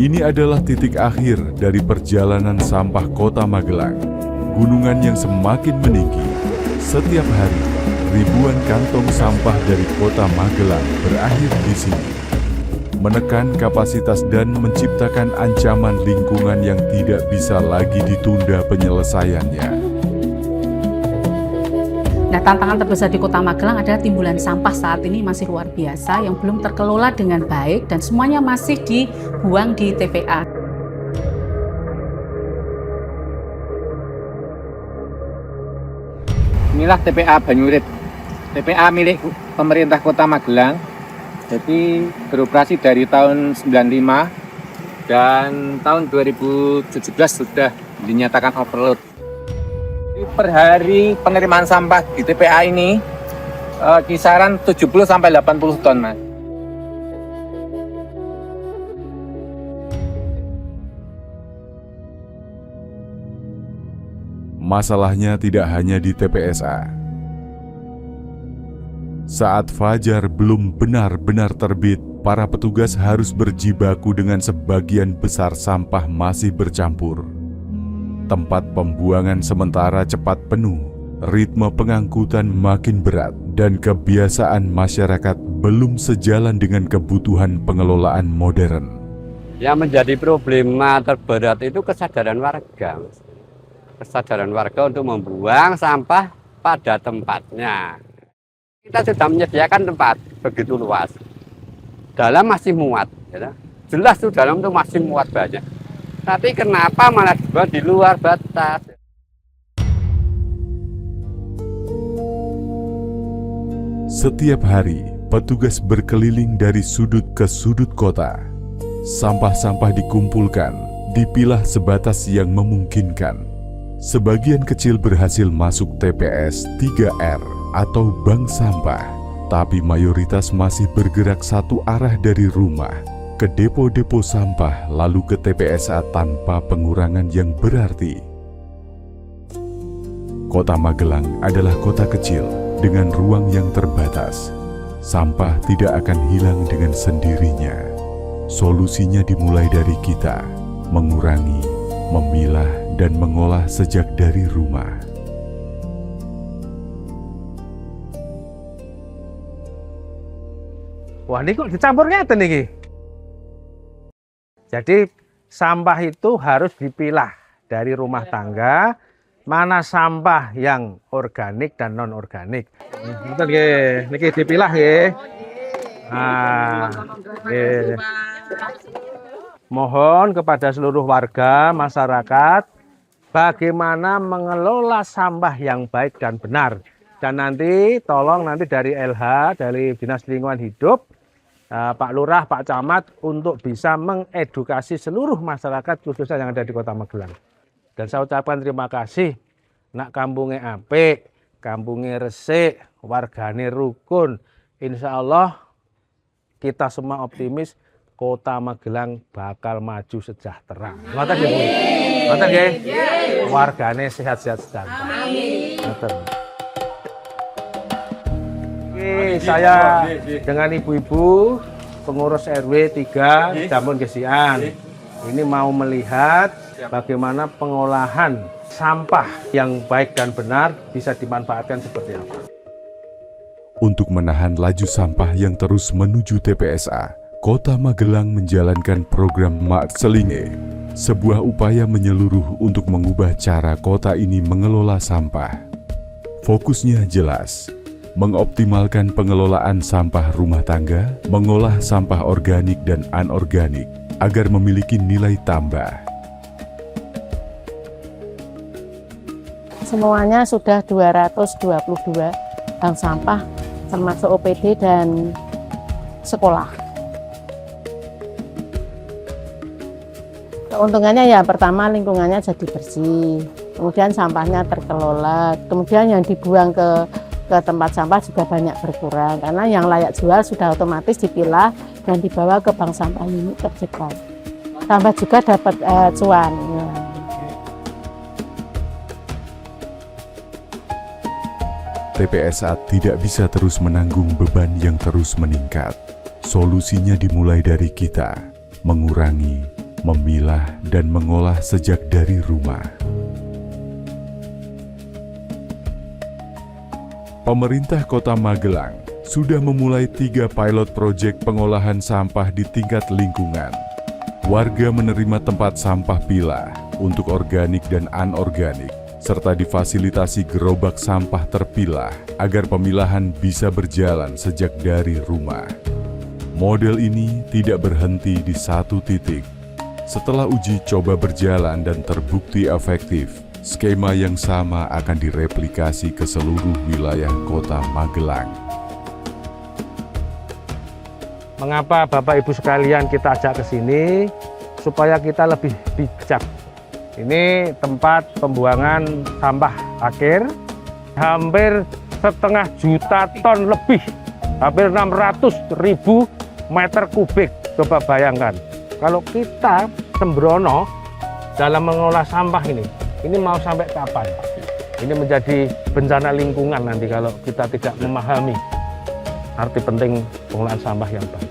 Ini adalah titik akhir dari perjalanan sampah Kota Magelang. Gunungan yang semakin meninggi. Setiap hari, ribuan kantong sampah dari Kota Magelang berakhir di sini. Menekan kapasitas dan menciptakan ancaman lingkungan yang tidak bisa lagi ditunda penyelesaiannya. Nah, tantangan terbesar di Kota Magelang adalah timbulan sampah saat ini masih luar biasa yang belum terkelola dengan baik dan semuanya masih dibuang di TPA. Inilah TPA Banyurip, TPA milik pemerintah Kota Magelang. Jadi beroperasi dari tahun 95 dan tahun 2017 sudah dinyatakan overload. Per hari penerimaan sampah di TPA ini kisaran 70 sampai 80 ton, Mas. Masalahnya tidak hanya di TPSA. Saat fajar belum benar-benar terbit, para petugas harus berjibaku dengan sebagian besar sampah masih bercampur. Tempat pembuangan sementara cepat penuh, ritme pengangkutan makin berat, dan kebiasaan masyarakat belum sejalan dengan kebutuhan pengelolaan modern. Yang menjadi problema terberat itu kesadaran warga. Kesadaran warga untuk membuang sampah pada tempatnya. Kita sudah menyediakan tempat begitu luas. Dalam masih muat, ya. Jelas tuh dalam itu masih muat banyak. Tapi kenapa malah dibuat di luar batas? Setiap hari, petugas berkeliling dari sudut ke sudut kota. Sampah-sampah dikumpulkan, dipilah sebatas yang memungkinkan. Sebagian kecil berhasil masuk TPS 3R atau bank sampah, tapi mayoritas masih bergerak satu arah dari rumah ke depo-depo sampah lalu ke TPSA tanpa pengurangan yang berarti. Kota Magelang adalah kota kecil dengan ruang yang terbatas. Sampah tidak akan hilang dengan sendirinya. Solusinya dimulai dari kita, mengurangi, memilah, dan mengolah sejak dari rumah. Wah, ini kok dicampur ngeten iki. Jadi sampah itu harus dipilah dari rumah tangga, mana sampah yang organik dan non organik. Betul nggih, niki dipilah nggih. Nah, mohon kepada seluruh warga masyarakat bagaimana mengelola sampah yang baik dan benar. Dan nanti tolong nanti dari LH, dari Dinas Lingkungan Hidup, Pak Lurah, Pak Camat untuk bisa mengedukasi seluruh masyarakat khususnya yang ada di Kota Magelang. Dan saya ucapkan terima kasih, nak kampungnya apik, kampungnya resik, wargane rukun. Insya Allah kita semua optimis Kota Magelang bakal maju sejahtera. Ngoten nggih, Bu? Ngoten nggih? Wargane sehat-sehat sejahtera. Ngoten. Saya dengan ibu-ibu pengurus RW 3 Damun Gesian ini mau melihat bagaimana pengolahan sampah yang baik dan benar bisa dimanfaatkan seperti apa. Untuk menahan laju sampah yang terus menuju TPSA, Kota Magelang menjalankan program Mak Selinge, sebuah upaya menyeluruh untuk mengubah cara kota ini mengelola sampah. Fokusnya jelas, mengoptimalkan pengelolaan sampah rumah tangga, mengolah sampah organik dan anorganik agar memiliki nilai tambah. Semuanya sudah 222 bank sampah termasuk OPD dan sekolah. Keuntungannya ya pertama lingkungannya jadi bersih, kemudian sampahnya terkelola, kemudian yang dibuang ke tempat sampah juga banyak berkurang karena yang layak jual sudah otomatis dipilah dan dibawa ke bank sampah ini tercepat. Tambah juga dapat cuan. Ya. TPSA tidak bisa terus menanggung beban yang terus meningkat. Solusinya dimulai dari kita, mengurangi, memilah dan mengolah sejak dari rumah. Pemerintah Kota Magelang sudah memulai 3 pilot proyek pengolahan sampah di tingkat lingkungan. Warga menerima tempat sampah pilah untuk organik dan anorganik, serta difasilitasi gerobak sampah terpilah agar pemilahan bisa berjalan sejak dari rumah. Model ini tidak berhenti di satu titik. Setelah uji coba berjalan dan terbukti efektif, skema yang sama akan direplikasi ke seluruh wilayah Kota Magelang. Mengapa Bapak Ibu sekalian kita ajak ke sini? Supaya kita lebih bijak. Ini tempat pembuangan sampah akhir, hampir 1,5 juta ton lebih, hampir 600.000 meter kubik. Coba bayangkan, kalau kita sembrono dalam mengolah sampah ini mau sampai kapan? Ini menjadi bencana lingkungan nanti kalau kita tidak memahami arti penting pengolahan sampah yang baik.